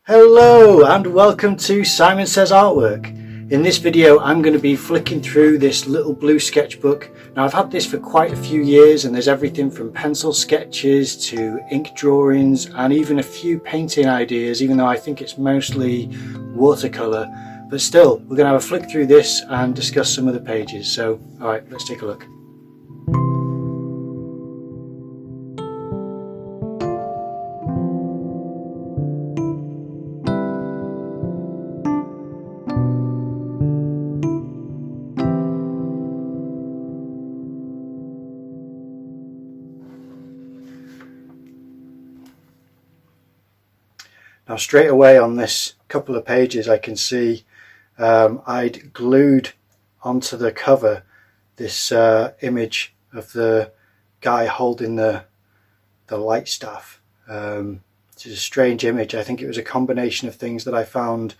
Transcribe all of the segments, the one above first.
Hello and welcome to Simon Says Artwork. In this video I'm going to be flicking through this little blue sketchbook. Now I've had this for quite a few years and there's everything from pencil sketches to ink drawings and even a few painting ideas, even though I think it's mostly watercolour. But still, we're going to have a flick through this and discuss some of the pages. So alright, let's take a look. Now straight away on this couple of pages I can see I'd glued onto the cover this image of the guy holding the light staff. It's a strange image. I think it was a combination of things that I found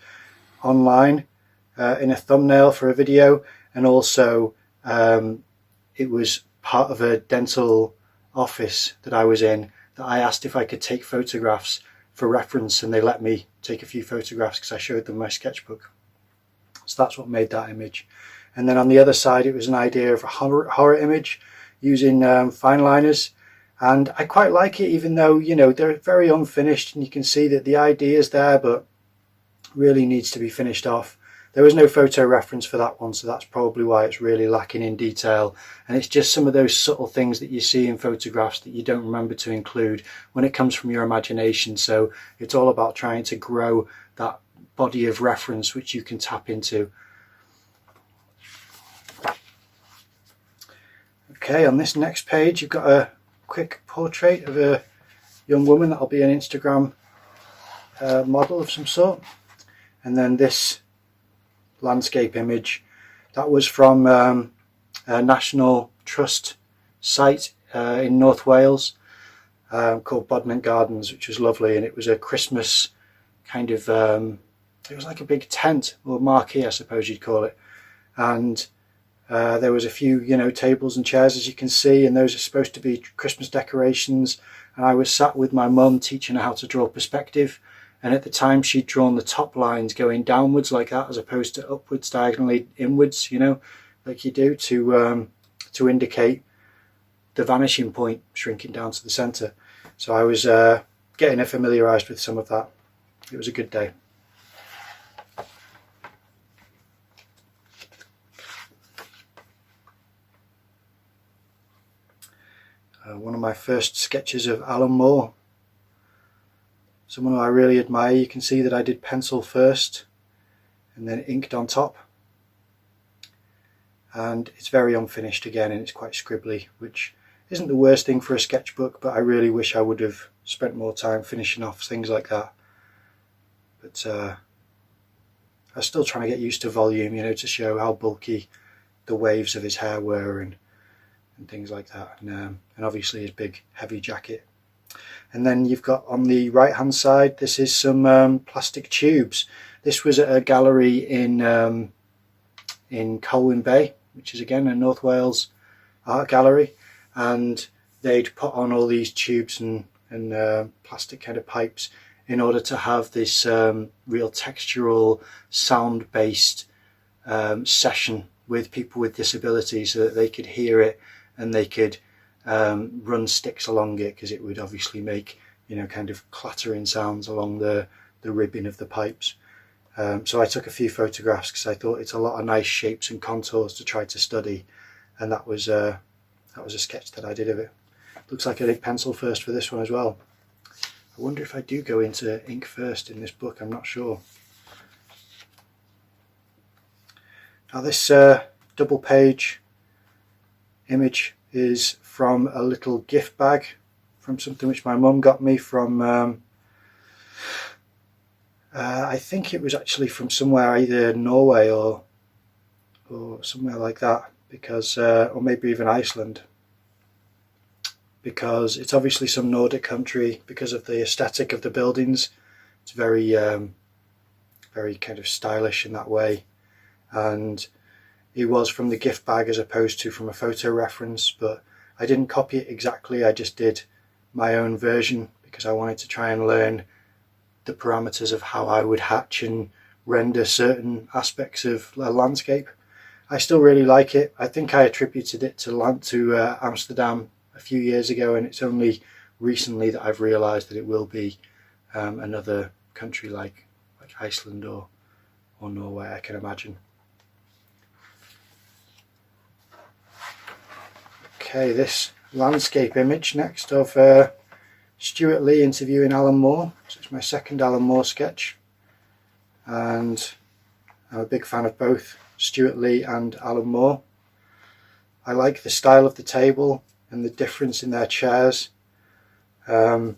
online in a thumbnail for a video, and also it was part of a dental office that I was in that I asked if I could take photographs for reference, and they let me take a few photographs because I showed them my sketchbook. So that's what made that image. And then on the other side it was an idea of a horror image using fine liners, and I quite like it, even though, you know, they're very unfinished and you can see that the idea is there but really needs to be finished off. There was no photo reference for that one, so that's probably why it's really lacking in detail, and it's just some of those subtle things that you see in photographs that you don't remember to include when it comes from your imagination. So it's all about trying to grow that body of reference which you can tap into. Okay, on this next page you've got a quick portrait of a young woman that'll be an Instagram model of some sort, and then this landscape image that was from a National Trust site in North Wales called Bodmin Gardens, which was lovely, and it was a Christmas kind of it was like a big tent or marquee, I suppose you'd call it, and there was a few, you know, tables and chairs, as you can see, and those are supposed to be Christmas decorations. And I was sat with my mum teaching her how to draw perspective, and at the time she'd drawn the top lines going downwards like that as opposed to upwards, diagonally inwards, you know, like you do to indicate the vanishing point shrinking down to the centre. So I was getting her familiarised with some of that. It was a good day. One of my first sketches of Alan Moore, someone who I really admire. You can see that I did pencil first and then inked on top, and it's very unfinished again, and it's quite scribbly, which isn't the worst thing for a sketchbook, but I really wish I would have spent more time finishing off things like that. But I was still trying to get used to volume, you know, to show how bulky the waves of his hair were and things like that, and obviously his big heavy jacket. And then you've got on the right hand side, this is some plastic tubes. This was at a gallery in Colwyn Bay, which is again a North Wales art gallery, and they'd put on all these tubes and plastic kind of pipes in order to have this real textural sound based session with people with disabilities, so that they could hear it and they could run sticks along it, because it would obviously make, you know, kind of clattering sounds along the ribbing of the pipes. So I took a few photographs because I thought it's a lot of nice shapes and contours to try to study, and that was a sketch that I did of it. Looks like I did pencil first for this one as well. I wonder if I do go into ink first in this book, I'm not sure. Now this double page image is from a little gift bag from something which my mum got me from I think it was actually from somewhere, either Norway or somewhere like that, because or maybe even Iceland, because it's obviously some Nordic country because of the aesthetic of the buildings. It's very very kind of stylish in that way, and it was from the gift bag as opposed to from a photo reference, but I didn't copy it exactly. I just did my own version because I wanted to try and learn the parameters of how I would hatch and render certain aspects of a landscape. I still really like it. I think I attributed it to Amsterdam a few years ago, and it's only recently that I've realised that it will be another country like Iceland or Norway, I can imagine. Okay, this landscape image next of Stuart Lee interviewing Alan Moore. So it's my second Alan Moore sketch, and I'm a big fan of both Stuart Lee and Alan Moore. I like the style of the table and the difference in their chairs. I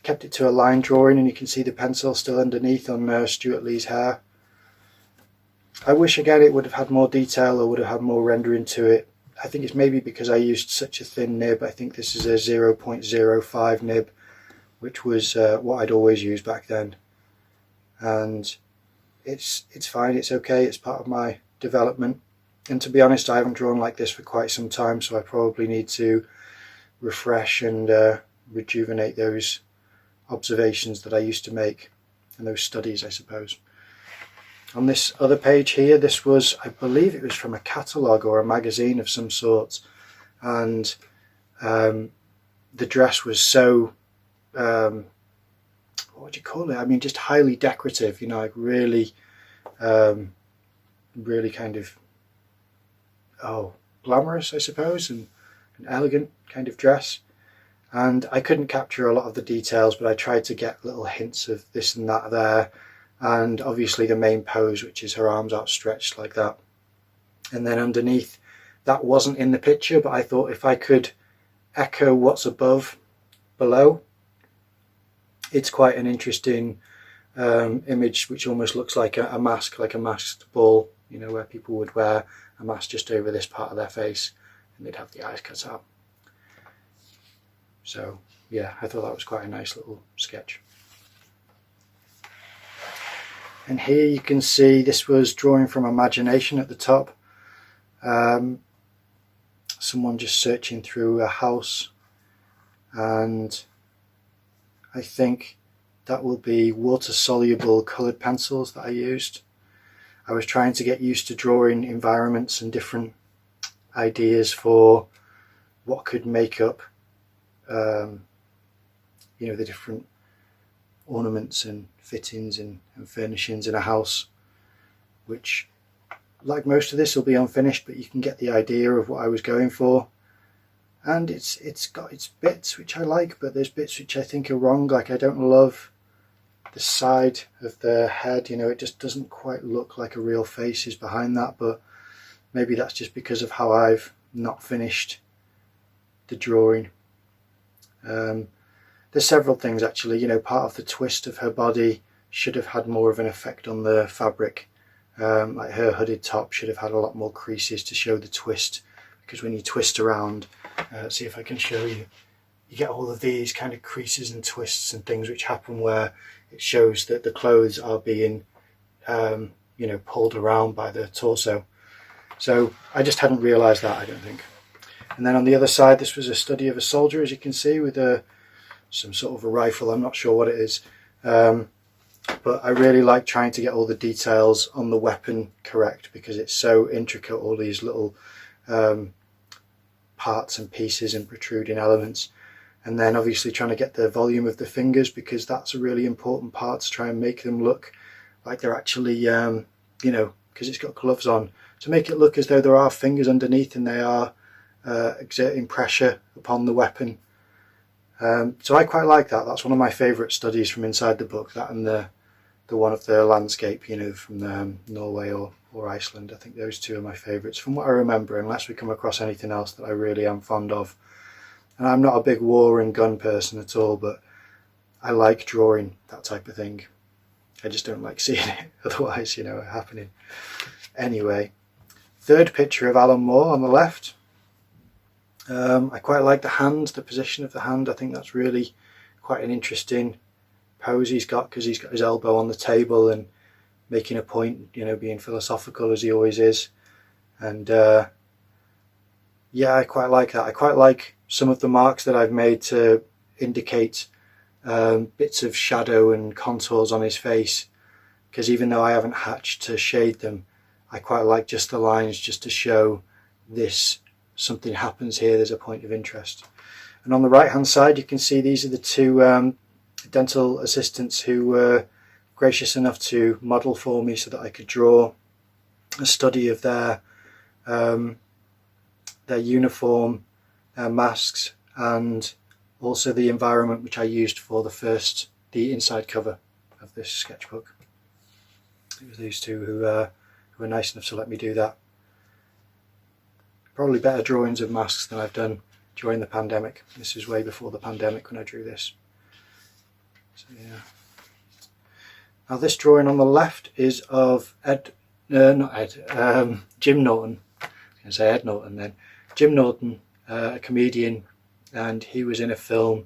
kept it to a line drawing, and you can see the pencil still underneath on Stuart Lee's hair. I wish again it would have had more detail or would have had more rendering to it. I think it's maybe because I used such a thin nib. I think this is a 0.05 nib, which was what I'd always used back then. And it's fine, it's okay, it's part of my development. And to be honest, I haven't drawn like this for quite some time, so I probably need to refresh and rejuvenate those observations that I used to make, and those studies, I suppose. On this other page here, this was, I believe it was from a catalogue or a magazine of some sort, and the dress was so, what would you call it? I mean, just highly decorative, you know, like really kind of, glamorous, I suppose, and an elegant kind of dress. And I couldn't capture a lot of the details, but I tried to get little hints of this and that there. And obviously the main pose, which is her arms outstretched like that. And then underneath, that wasn't in the picture, but I thought if I could echo what's below, it's quite an interesting image, which almost looks like a mask, like a masked ball, you know, where people would wear a mask just over this part of their face and they'd have the eyes cut out. So yeah, I thought that was quite a nice little sketch. And here you can see this was drawing from imagination at the top. Someone just searching through a house, and I think that will be water-soluble coloured pencils that I used. I was trying to get used to drawing environments and different ideas for what could make up you know, the different ornaments and fittings and furnishings in a house, which, like most of this, will be unfinished, but you can get the idea of what I was going for. And it's got its bits which I like, but there's bits which I think are wrong. Like, I don't love the side of the head, you know, it just doesn't quite look like a real face is behind that, but maybe that's just because of how I've not finished the drawing. There's several things actually, you know, part of the twist of her body should have had more of an effect on the fabric. Like her hooded top should have had a lot more creases to show the twist, because when you twist around, see if I can show you, you get all of these kind of creases and twists and things which happen where it shows that the clothes are being you know, pulled around by the torso. So I just hadn't realised that, I don't think. And then on the other side, this was a study of a soldier, as you can see, with some sort of a rifle. I'm not sure what it is, but I really like trying to get all the details on the weapon correct, because it's so intricate, all these little parts and pieces and protruding elements. And then obviously trying to get the volume of the fingers, because that's a really important part, to try and make them look like they're actually, you know, because it's got gloves on, to make it look as though there are fingers underneath and they are exerting pressure upon the weapon. So I quite like that. That's one of my favourite studies from inside the book, that and the one of the landscape, you know, from Norway or Iceland. I think those two are my favourites from what I remember, unless we come across anything else that I really am fond of. And I'm not a big war and gun person at all, but I like drawing that type of thing. I just don't like seeing it otherwise, you know, happening. Anyway, third picture of Alan Moore on the left. I quite like the hand, the position of the hand. I think that's really quite an interesting pose he's got, because he's got his elbow on the table and making a point, you know, being philosophical as he always is. And yeah, I quite like that. I quite like some of the marks that I've made to indicate bits of shadow and contours on his face, because even though I haven't hatched to shade them, I quite like just the lines, just to show this, something happens here, there's a point of interest. And on the right hand side you can see these are the two dental assistants who were gracious enough to model for me so that I could draw a study of their uniform, their masks, and also the environment which I used for the inside cover of this sketchbook. It was these two who were nice enough to let me do that. Probably better drawings of masks than I've done during the pandemic. This is way before the pandemic when I drew this. So yeah. Now this drawing on the left is of Jim Norton. I was going to say Ed Norton then. Jim Norton, a comedian, and he was in a film,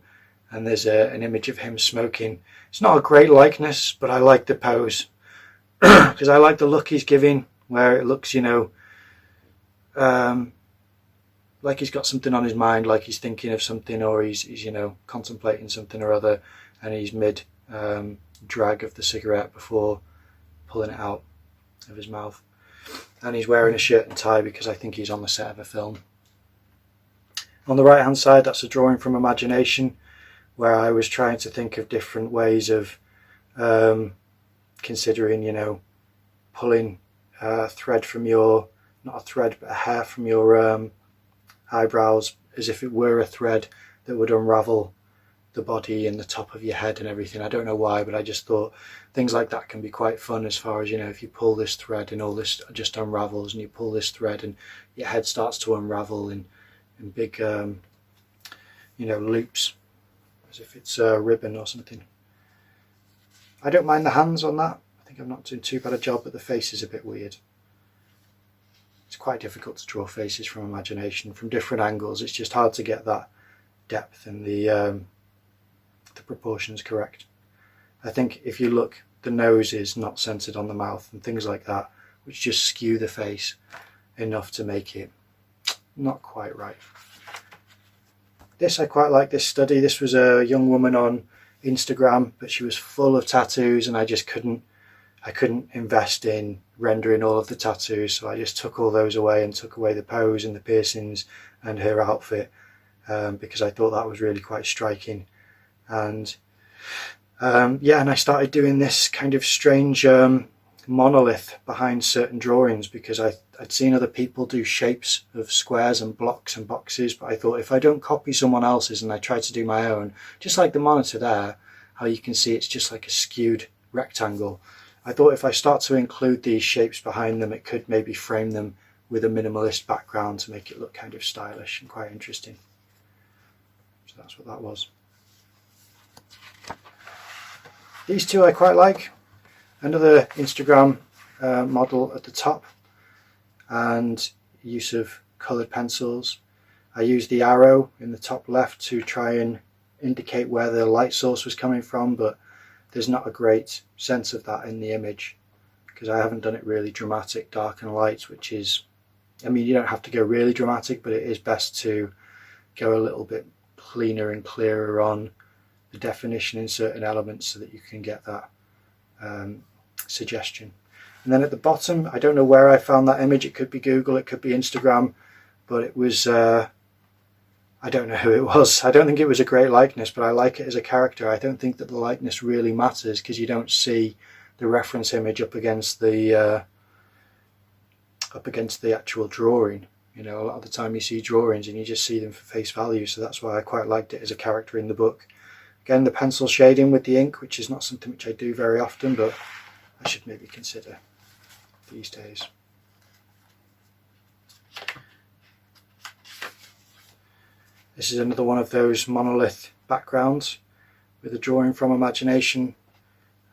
and there's an image of him smoking. It's not a great likeness, but I like the pose because I like the look he's giving, where it looks, you know, like he's got something on his mind, like he's thinking of something, or he's you know, contemplating something or other, and he's mid drag of the cigarette before pulling it out of his mouth. And he's wearing a shirt and tie because I think he's on the set of a film. On the right hand side, that's a drawing from imagination, where I was trying to think of different ways of considering, you know, pulling a thread from your, not a thread but a hair from your eyebrows, as if it were a thread that would unravel the body and the top of your head and everything. I don't know why, but I just thought things like that can be quite fun, as far as, you know, if you pull this thread and all this just unravels, and you pull this thread and your head starts to unravel in big you know, loops, as if it's a ribbon or something. I don't mind the hands on that. I think I'm not doing too bad a job, but the face is a bit weird. It's quite difficult to draw faces from imagination from different angles. It's just hard to get that depth and the proportions correct. I think if you look, the nose is not centered on the mouth and things like that, which just skew the face enough to make it not quite right. This, I quite like this study. This was a young woman on Instagram, but she was full of tattoos, and I couldn't invest in rendering all of the tattoos, so I just took all those away and took away the pose and the piercings and her outfit, because I thought that was really quite striking. And yeah, and I started doing this kind of strange monolith behind certain drawings, because I'd seen other people do shapes of squares and blocks and boxes, but I thought, if I don't copy someone else's and I try to do my own, just like the monitor there, how you can see it's just like a skewed rectangle, I thought if I start to include these shapes behind them, it could maybe frame them with a minimalist background to make it look kind of stylish and quite interesting. So that's what that was. These two I quite like. Another Instagram model at the top, and use of coloured pencils. I used the arrow in the top left to try and indicate where the light source was coming from, but there's not a great sense of that in the image, because I haven't done it really dramatic, dark and light, which is, I mean, you don't have to go really dramatic, but it is best to go a little bit cleaner and clearer on the definition in certain elements so that you can get that suggestion. And then at the bottom, I don't know where I found that image. It could be Google, it could be Instagram, but it was, I don't know who it was. I don't think it was a great likeness, but I like it as a character. I don't think that the likeness really matters, because you don't see the reference image up against the actual drawing. You know, a lot of the time you see drawings and you just see them for face value, so that's why I quite liked it as a character in the book. Again, the pencil shading with the ink, which is not something which I do very often, but I should maybe consider these days. This is another one of those monolith backgrounds with a drawing from imagination,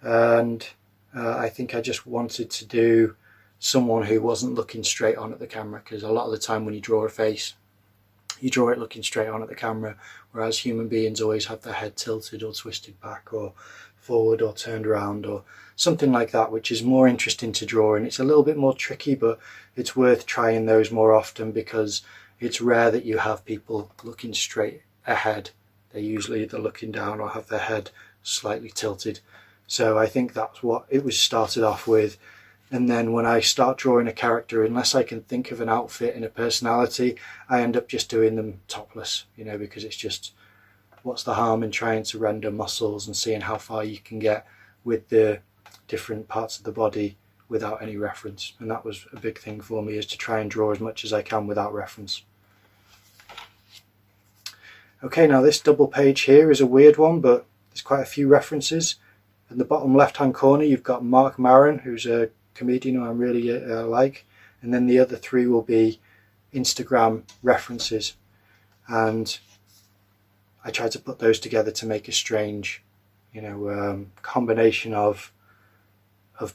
and I think I just wanted to do someone who wasn't looking straight on at the camera, because a lot of the time when you draw a face, you draw it looking straight on at the camera, whereas human beings always have their head tilted or twisted back or forward or turned around or something like that, which is more interesting to draw, and it's a little bit more tricky, but it's worth trying those more often, because it's rare that you have people looking straight ahead. they're usually either looking down or have their head slightly tilted. So I think that's what it was started off with. And then when I start drawing a character, unless I can think of an outfit and a personality, I end up just doing them topless, you know, because it's just, what's the harm in trying to render muscles and seeing how far you can get with the different parts of the body without any reference. And that was a big thing for me, is to try and draw as much as I can without reference. Okay, now this double page here is a weird one, but there's quite a few references. In the bottom left hand corner you've got Mark Maron, who's a comedian who I really like, and then the other three will be Instagram references, and I tried to put those together to make a strange, you know, combination of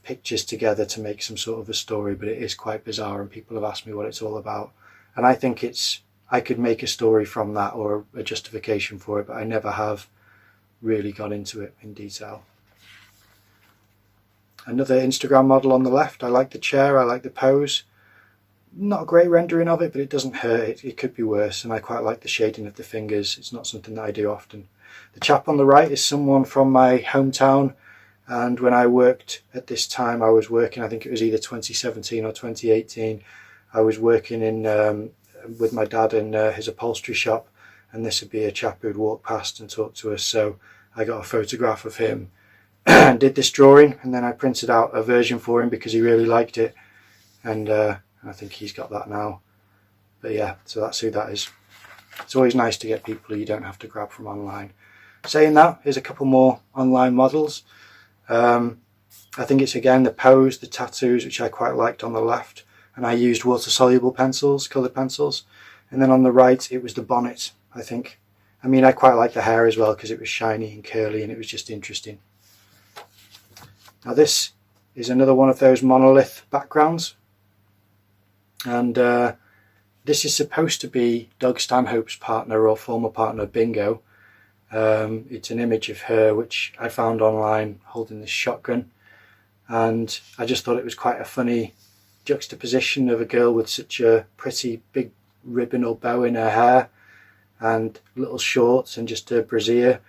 pictures together to make some sort of a story, but it is quite bizarre and people have asked me what it's all about, and I think I could make a story from that or a justification for it, but I never have really got into it in detail. Another Instagram model on the left. I like the chair, I like the pose. Not a great rendering of it, but it doesn't hurt. It could be worse, and I quite like the shading of the fingers. It's not something that I do often. The chap on the right is someone from my hometown, and when I worked at this time, I was working, I think it was either 2017 or 2018, I was working in with my dad in his upholstery shop, and this would be a chap who'd walk past and talk to us, so I got a photograph of him and did this drawing, and then I printed out a version for him because he really liked it, and I think he's got that now. But yeah, so that's who that is. It's always nice to get people who you don't have to grab from online. Saying that, here's a couple more online models. I think it's again the pose, the tattoos, which I quite liked on the left, and I used water-soluble pencils, coloured pencils, and then on the right it was the bonnet, I think. I mean, I quite like the hair as well because it was shiny and curly and it was just interesting. Now this is another one of those monolith backgrounds, and this is supposed to be Doug Stanhope's partner or former partner Bingo. It's an image of her which I found online holding this shotgun, and I just thought it was quite a funny juxtaposition of a girl with such a pretty big ribbon or bow in her hair and little shorts and just a brassiere,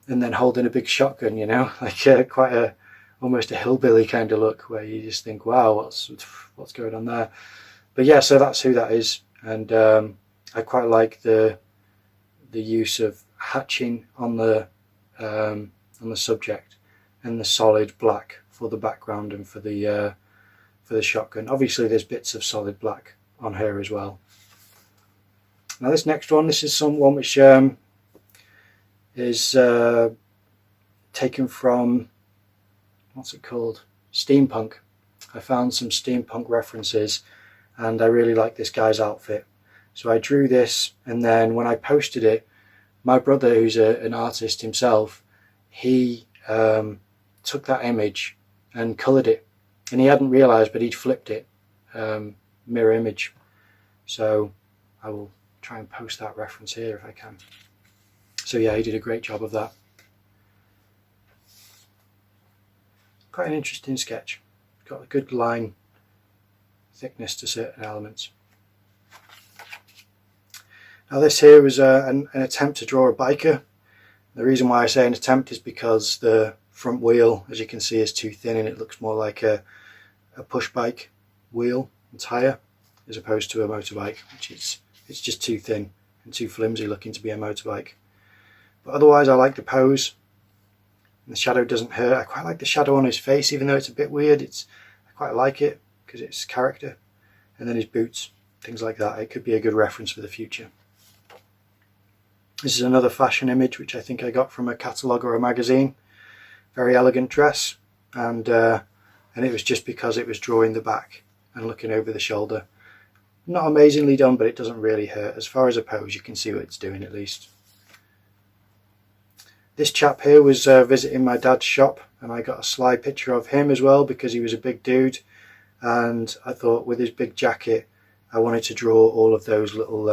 and then holding a big shotgun, you know, like quite a almost a hillbilly kind of look, where you just think, wow, what's going on there? But yeah, so that's who that is, and I quite like the use of hatching on the subject and the solid black for the background and for the shotgun. Obviously, there's bits of solid black on her as well. Now this next one, this is someone which is taken from, what's it called? Steampunk. I found some steampunk references and I really like this guy's outfit. So I drew this, and then when I posted it, my brother, who's an artist himself, he took that image and coloured it. And he hadn't realised, but he'd flipped it, mirror image. So I will try and post that reference here if I can. So yeah, he did a great job of that. Quite an interesting sketch. Got a good line thickness to certain elements. Now this here was an attempt to draw a biker. The reason why I say an attempt is because the front wheel, as you can see, is too thin and it looks more like a push bike wheel and tyre as opposed to a motorbike, which it's just too thin and too flimsy looking to be a motorbike. But otherwise I like the pose, and the shadow doesn't hurt. I quite like the shadow on his face, even though it's a bit weird. I quite like it because it's character. And then his boots, things like that. It could be a good reference for the future. This is another fashion image which I think I got from a catalogue or a magazine. Very elegant dress, and it was just because it was drawing the back and looking over the shoulder. Not amazingly done, but it doesn't really hurt. As far as a pose, you can see what it's doing at least. This chap here was visiting my dad's shop, and I got a sly picture of him as well because he was a big dude, and I thought with his big jacket I wanted to draw all of those little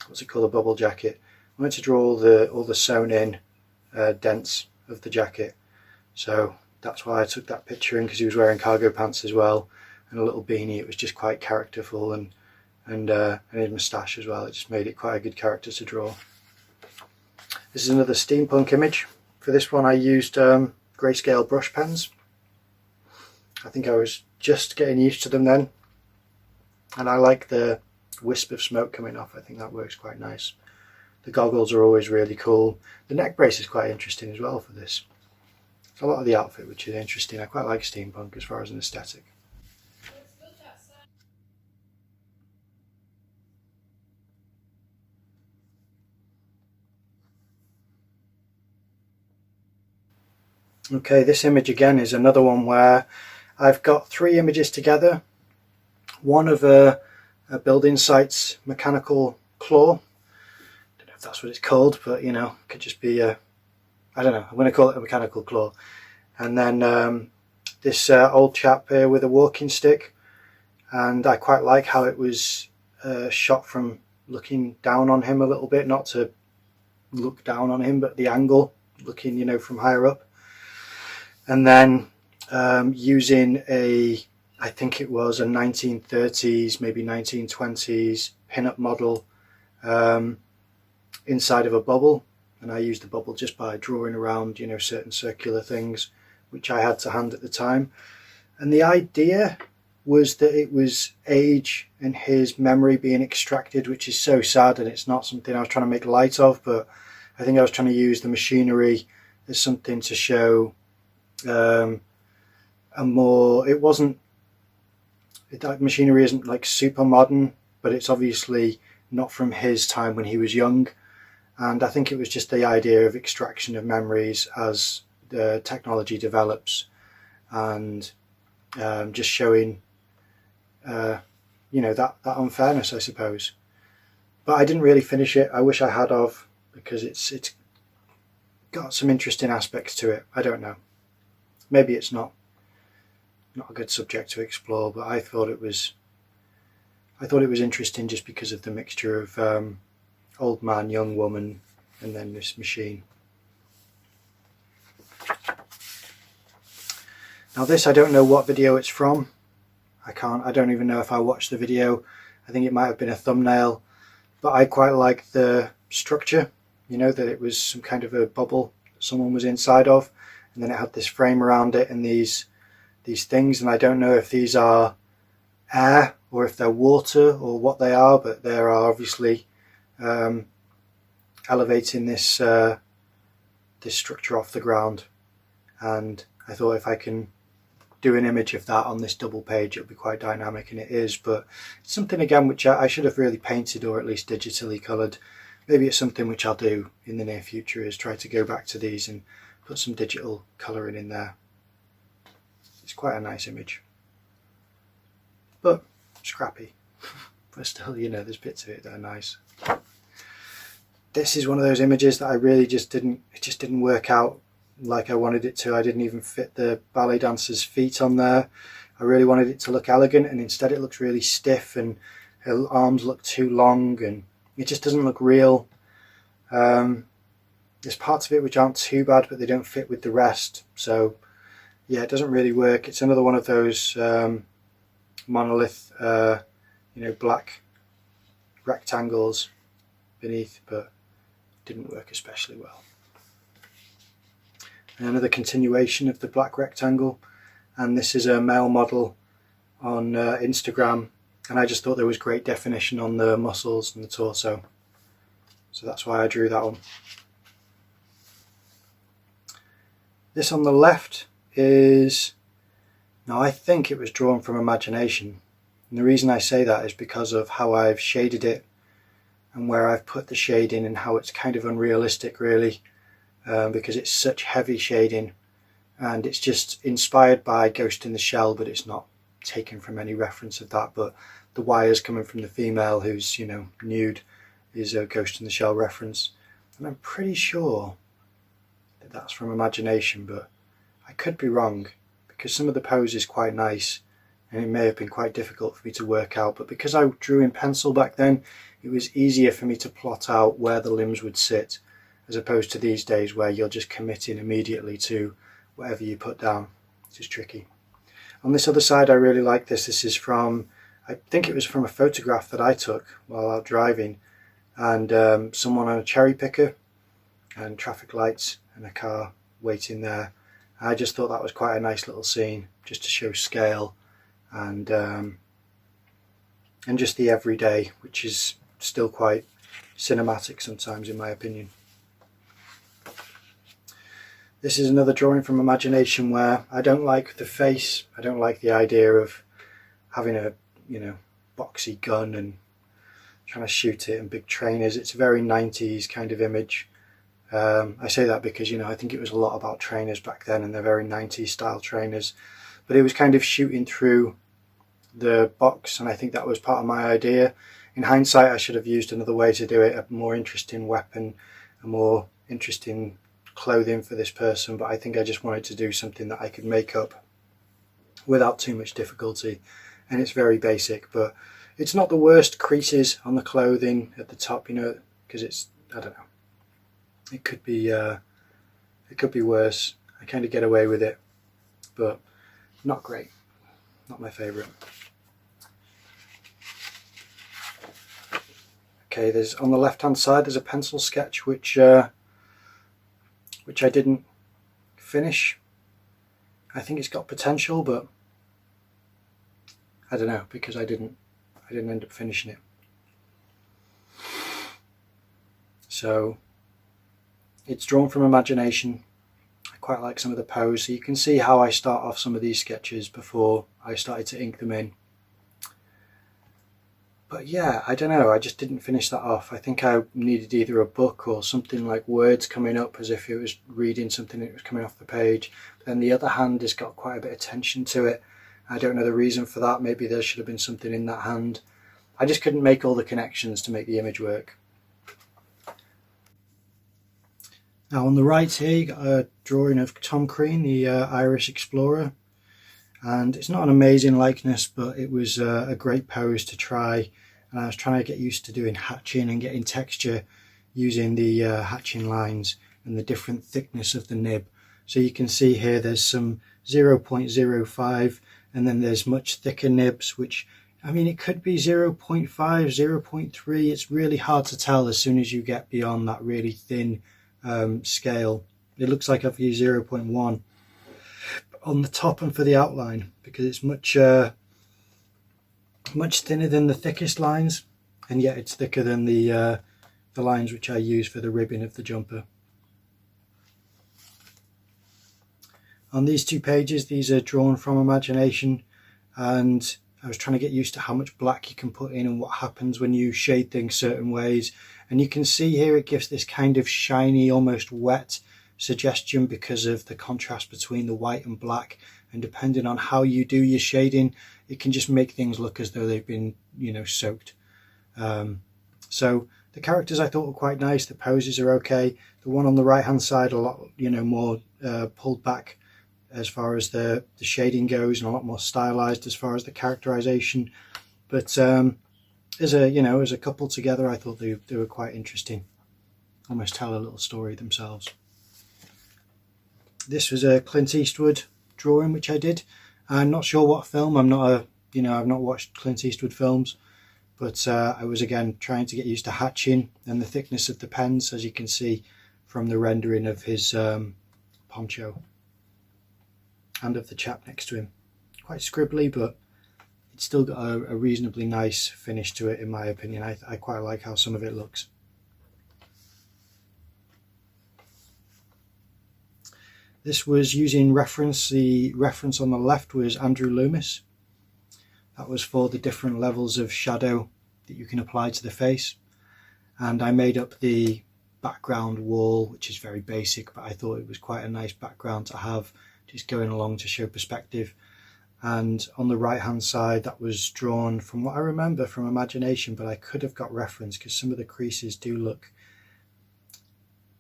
what's it called, a bubble jacket. I wanted to draw all the sewn in dents of the jacket, so that's why I took that picture in, because he was wearing cargo pants as well and a little beanie. It was just quite characterful, and his moustache as well. It just made it quite a good character to draw. This is another steampunk image. For this one I used grayscale brush pens. I think I was just getting used to them then, and I like the wisp of smoke coming off. I think that works quite nice. The goggles are always really cool. The neck brace is quite interesting as well for this. It's a lot of the outfit which is interesting. I quite like steampunk as far as an aesthetic. Okay, this image again is another one where I've got 3 images together. One of a building site's mechanical claw. I don't know if that's what it's called, but you know, it could just be I don't know, I'm going to call it a mechanical claw. And then this old chap here with a walking stick, and I quite like how it was shot from looking down on him a little bit, not to look down on him, but the angle, looking, you know, from higher up. And then using I think it was a 1930s, maybe 1920s pin-up model inside of a bubble. And I used the bubble just by drawing around, you know, certain circular things which I had to hand at the time. And the idea was that it was age and his memory being extracted, which is so sad, and it's not something I was trying to make light of, but I think I was trying to use the machinery as something to show a more, it wasn't, that machinery isn't like super modern, but it's obviously not from his time when he was young. And I think it was just the idea of extraction of memories as the technology develops, and just showing you know, that unfairness, I suppose. But I didn't really finish it. I wish I had of, because it's got some interesting aspects to it. I don't know. Maybe it's not a good subject to explore, but I thought it was interesting just because of the mixture of old man, young woman, and then this machine. Now this, I don't know what video it's from. I don't even know if I watched the video. I think it might have been a thumbnail, but I quite like the structure, you know, that it was some kind of a bubble that someone was inside of, and then it had this frame around it and these things, and I don't know if these are air or if they're water or what they are, but they are obviously elevating this this structure off the ground. And I thought if I can do an image of that on this double page, it would be quite dynamic, and it is. But it's something again which I should have really painted, or at least digitally coloured. Maybe it's something which I'll do in the near future, is try to go back to these and put some digital colouring in there. It's quite a nice image, but scrappy. But still, you know, there's bits of it that are nice. This is one of those images that I really just didn't work out like I wanted it to. I didn't even fit the ballet dancer's feet on there. I really wanted it to look elegant, and instead it looks really stiff, and her arms look too long, and it just doesn't look real. There's parts of it which aren't too bad, but they don't fit with the rest. So yeah, it doesn't really work. It's another one of those monolith, you know, black rectangles beneath, but didn't work especially well. And another continuation of the black rectangle, and this is a male model on Instagram, and I just thought there was great definition on the muscles and the torso, so that's why I drew that one. This on the left is, now I think it was drawn from imagination, and the reason I say that is because of how I've shaded it and where I've put the shading, and how it's kind of unrealistic really, because it's such heavy shading, and it's just inspired by Ghost in the Shell, but it's not taken from any reference of that. But the wires coming from the female who's, you know, nude is a Ghost in the Shell reference, and I'm pretty sure that that's from imagination, but I could be wrong, because some of the pose is quite nice and it may have been quite difficult for me to work out, but because I drew in pencil back then, it was easier for me to plot out where the limbs would sit, as opposed to these days where you're just committing immediately to whatever you put down, which is tricky. On this other side, I really like this. This is from, I think it was from a photograph that I took while out driving, and someone on a cherry picker, and traffic lights and a car waiting there. I just thought that was quite a nice little scene, just to show scale and just the everyday, which is still quite cinematic sometimes in my opinion. This is another drawing from imagination where I don't like the face. I don't like the idea of having a, you know, boxy gun and trying to shoot it and big trainers. It's a very 90s kind of image. I say that because, you know, I think it was a lot about trainers back then, and they're very 90s style trainers. But it was kind of shooting through the box, and I think that was part of my idea. In hindsight, I should have used another way to do it, a more interesting weapon, a more interesting clothing for this person, but I think I just wanted to do something that I could make up without too much difficulty, and it's very basic, but it's not the worst creases on the clothing at the top, you know, because it's, I don't know, it could be worse. I kind of get away with it, but not great, not my favourite. Okay, there's on the left hand side there's a pencil sketch which I didn't finish. I think it's got potential, but I don't know, because I didn't end up finishing it. So it's drawn from imagination. I quite like some of the pose, so you can see how I start off some of these sketches before I started to ink them in. But yeah, I don't know, I just didn't finish that off. I think I needed either a book or something like words coming up as if it was reading something that was coming off the page. But then the other hand has got quite a bit of tension to it. I don't know the reason for that. Maybe there should have been something in that hand. I just couldn't make all the connections to make the image work. Now on the right here you got a drawing of Tom Crean, the Irish explorer. And it's not an amazing likeness, but it was a great pose to try, and I was trying to get used to doing hatching and getting texture using the hatching lines and the different thickness of the nib. So you can see here there's some 0.05 and then there's much thicker nibs, which, I mean, it could be 0.5, 0.3. It's really hard to tell as soon as you get beyond that really thin scale. It looks like I've used 0.1 on the top and for the outline, because it's much thinner than the thickest lines, and yet it's thicker than the lines which I use for the ribbing of the jumper. On these two pages, these are drawn from imagination, and I was trying to get used to how much black you can put in and what happens when you shade things certain ways. And you can see here it gives this kind of shiny, almost wet suggestion because of the contrast between the white and black, and depending on how you do your shading, it can just make things look as though they've been, you know, soaked. So the characters I thought were quite nice. The poses are okay. The one on the right hand side a lot, you know, more pulled back as far as the shading goes, and a lot more stylized as far as the characterization. But as a couple together, I thought they were quite interesting. Almost tell a little story themselves. This was a Clint Eastwood drawing which I did. I'm not sure what film. I've not watched Clint Eastwood films, but I was again trying to get used to hatching and the thickness of the pens, as you can see from the rendering of his poncho and of the chap next to him. Quite scribbly, but it's still got a reasonably nice finish to it in my opinion. I quite like how some of it looks. This was using reference. The reference on the left was Andrew Loomis. That was for the different levels of shadow that you can apply to the face. And I made up the background wall, which is very basic, but I thought it was quite a nice background to have, just going along to show perspective. And on the right hand side, that was drawn from what I remember from imagination, but I could have got reference because some of the creases do look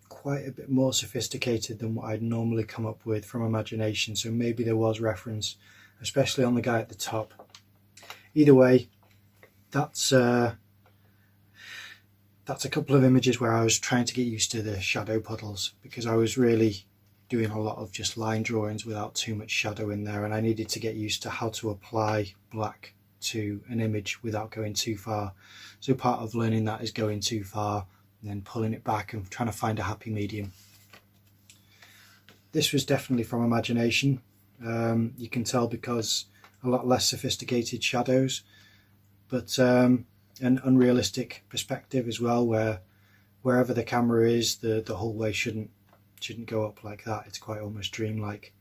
quite a bit more sophisticated than what I'd normally come up with from imagination, so maybe there was reference, especially on the guy at the top. Either way, that's a couple of images where I was trying to get used to the shadow puddles, because I was really doing a lot of just line drawings without too much shadow in there, and I needed to get used to how to apply black to an image without going too far. So part of learning that is going too far and then pulling it back and trying to find a happy medium. This was definitely from imagination. You can tell because a lot less sophisticated shadows, but an unrealistic perspective as well, where wherever the camera is, the hallway shouldn't go up like that. It's quite almost dreamlike.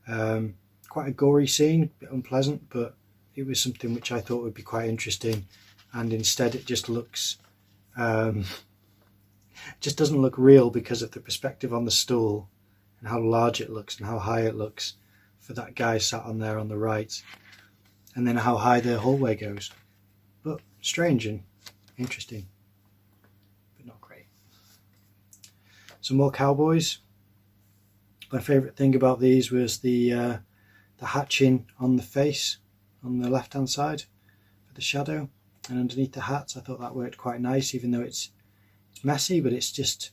Quite a gory scene, a bit unpleasant, but it was something which I thought would be quite interesting, and instead it just looks just doesn't look real because of the perspective on the stool and how large it looks and how high it looks for that guy sat on there on the right, and then how high the hallway goes. But strange and interesting, but not great. Some more Cowboys. My favourite thing about these was the hatching on the face on the left hand side for the shadow, and underneath the hats. I thought that worked quite nice, even though it's messy, but it's just,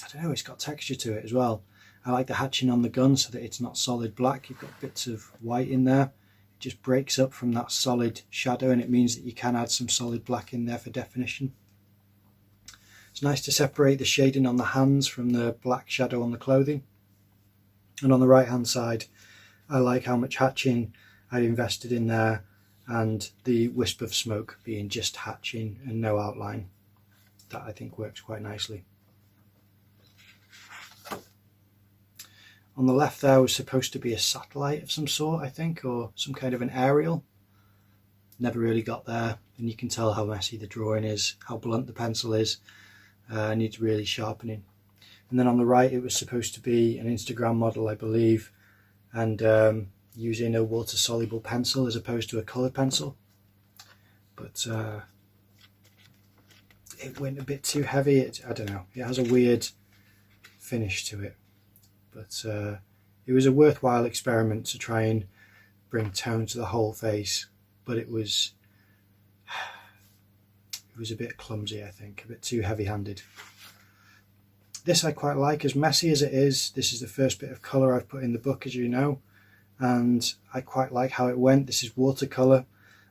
I don't know, it's got texture to it as well. I like the hatching on the gun so that it's not solid black. You've got bits of white in there. It just breaks up from that solid shadow, and it means that you can add some solid black in there for definition. It's nice to separate the shading on the hands from the black shadow on the clothing. And on the right hand side, I like how much hatching I invested in there, and the wisp of smoke being just hatching and no outline. That I think works quite nicely. On the left there was supposed to be a satellite of some sort, I think, or some kind of an aerial. Never really got there, and you can tell how messy the drawing is, how blunt the pencil is. Needs really sharpening. And then on the right it was supposed to be an Instagram model, I believe, and using a water soluble pencil as opposed to a coloured pencil. But it went a bit too heavy. I don't know, it has a weird finish to it. But it was a worthwhile experiment to try and bring tone to the whole face, but it was a bit clumsy, I think, a bit too heavy-handed. This I quite like, as messy as it is. This is the first bit of colour I've put in the book, as you know, and I quite like how it went. This is watercolour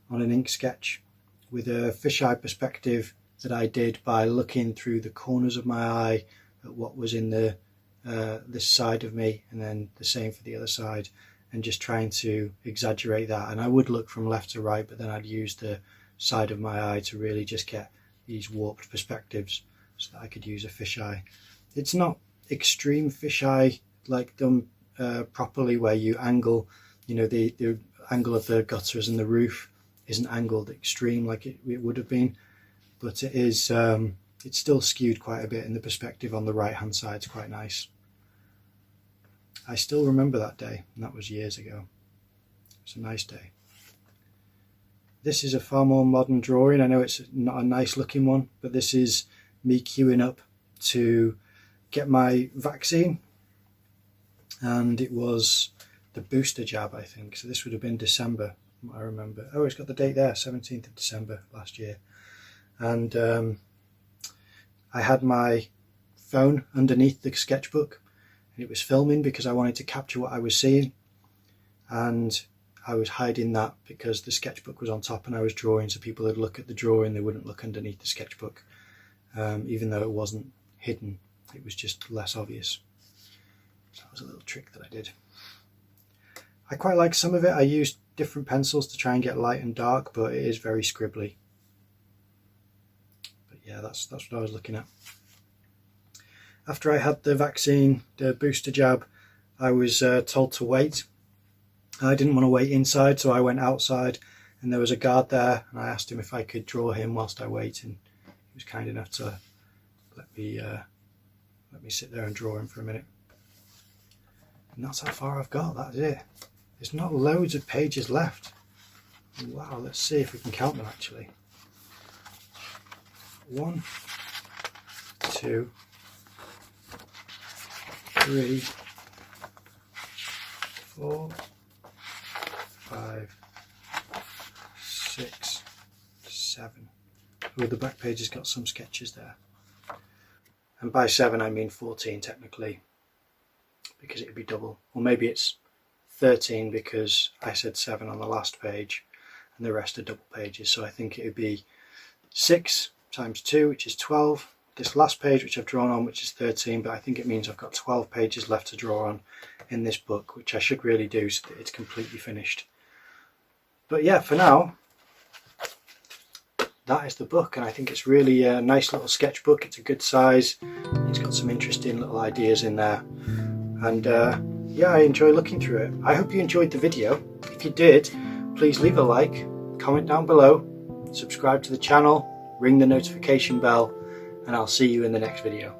on an ink sketch with a fisheye perspective that I did by looking through the corners of my eye at what was in this side of me, and then the same for the other side, and just trying to exaggerate that. And I would look from left to right, but then I'd use the side of my eye to really just get these warped perspectives so that I could use a fisheye. It's not extreme fisheye like done properly, where you angle, you know, the angle of the gutters and the roof isn't angled extreme like it would have been, but it is it's still skewed quite a bit, and the perspective on the right hand side is quite nice. I still remember that day, and that was years ago. It's a nice day. This is a far more modern drawing. I know it's not a nice looking one, but this is me queuing up to get my vaccine, and it was the booster jab, I think. So this would have been December, I remember. Oh, it's got the date there, 17th of December last year. And I had my phone underneath the sketchbook, and it was filming because I wanted to capture what I was seeing, and I was hiding that because the sketchbook was on top and I was drawing, so people would look at the drawing, they wouldn't look underneath the sketchbook, even though it wasn't hidden, it was just less obvious. So that was a little trick that I did. I quite like some of it. I used different pencils to try and get light and dark, but it is very scribbly. But yeah, that's what I was looking at. After I had the vaccine, the booster jab, I was told to wait. I didn't want to wait inside, so I went outside, and there was a guard there, and I asked him if I could draw him whilst I wait, and he was kind enough to let me sit there and draw him for a minute. And that's how far I've got. That's it. There's not loads of pages left. Wow, let's see if we can count them actually. 1, 2, 3, 4, 5, 6, 7. Oh, the back page has got some sketches there. And by 7 I mean 14 technically, because it would be double. Or maybe it's 13 because I said 7 on the last page and the rest are double pages. So I think it would be 6 times 2, which is 12, this last page which I've drawn on, which is 13, but I think it means I've got 12 pages left to draw on in this book, which I should really do so that it's completely finished. But yeah, for now, that is the book, and I think it's really a nice little sketchbook. It's a good size, it's got some interesting little ideas in there, and yeah, I enjoy looking through it. I hope you enjoyed the video. If you did, please leave a like, comment down below, subscribe to the channel, ring the notification bell, and I'll see you in the next video.